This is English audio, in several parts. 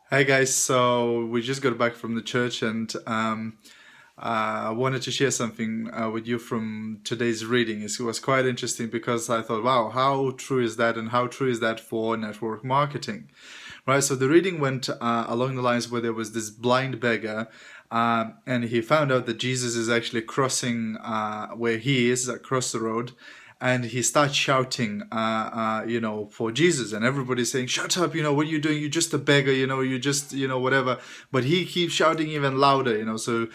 Hi guys, so we just got back from the church and I wanted to share something with you from today's reading. It was quite interesting because I thought, wow, how true is that and how true is that for network marketing? Right, so the reading went along the lines where there was this blind beggar and he found out that Jesus is actually crossing where he is across the road, and he starts shouting, for Jesus, and everybody's saying, "Shut up! What are you doing? You're just a beggar. You just, whatever." But he keeps shouting even louder. So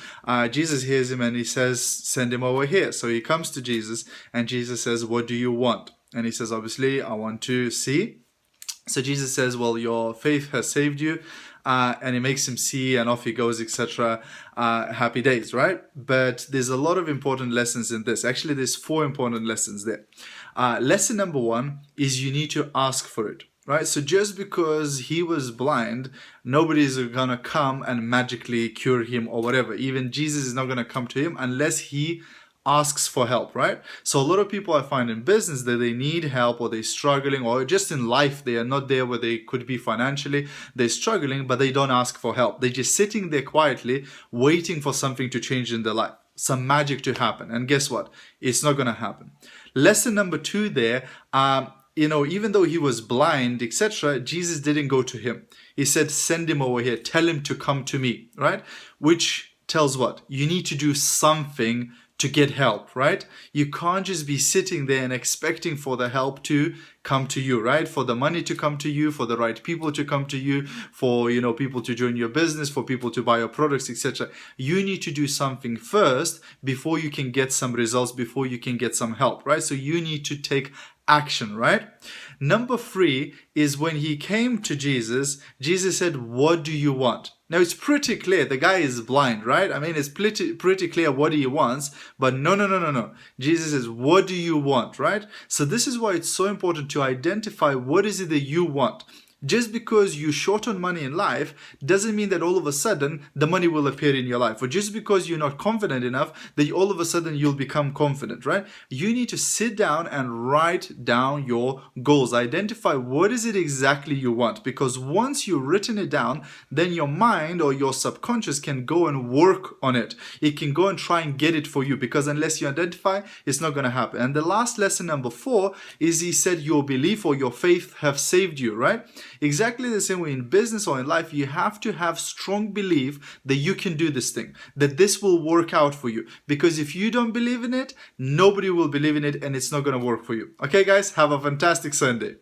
Jesus hears him and he says, "Send him over here." So he comes to Jesus, and Jesus says, "What do you want?" And he says, "Obviously, I want to see." So Jesus says, "Well, your faith has saved you," and he makes him see, and off he goes, etc. Happy days, right? But there's a lot of important lessons in this. Actually, there's four important lessons there. Lesson number one is you need to ask for it. Right, so just because he was blind, nobody's gonna come and magically cure him or whatever. Even Jesus is not gonna come to him unless he asks for help, right? So a lot of people I find in business that they need help, or they're struggling, or just in life they are not there where they could be financially. They're struggling, but they don't ask for help. They're just sitting there quietly waiting for something to change in their life, some magic to happen. And guess what? It's not going to happen. Lesson number two there, even though he was blind, etc., Jesus didn't go to him. He said, "Send him over here, tell him to come to me," right? Which tells what? You need to do something to get help, right? You can't just be sitting there and expecting for the help to come to you, right? For the money to come to you, for the right people to come to you, for people to join your business, for people to buy your products, etc. You need to do something first before you can get some results, before you can get some help, right? So you need to take action, right? Number three is when he came to Jesus, Jesus said, "What do you want?" Now it's pretty clear. The guy is blind, right? I mean, it's pretty clear what he wants, but no. Jesus says, "What do you want?" Right? So this is why it's so important to identify what is it that you want. Just because you're short on money in life doesn't mean that all of a sudden the money will appear in your life. Or just because you're not confident enough that all of a sudden you'll become confident, right? You need to sit down and write down your goals. Identify what is it exactly you want. Because once you've written it down, then your mind or your subconscious can go and work on it. It can go and try and get it for you. Because unless you identify, it's not going to happen. And the last lesson, number four, is he said your belief or your faith have saved you, right? Exactly the same way in business or in life, you have to have strong belief that you can do this thing, that this will work out for you. Because if you don't believe in it, nobody will believe in it, and it's not going to work for you. Okay, guys, have a fantastic Sunday.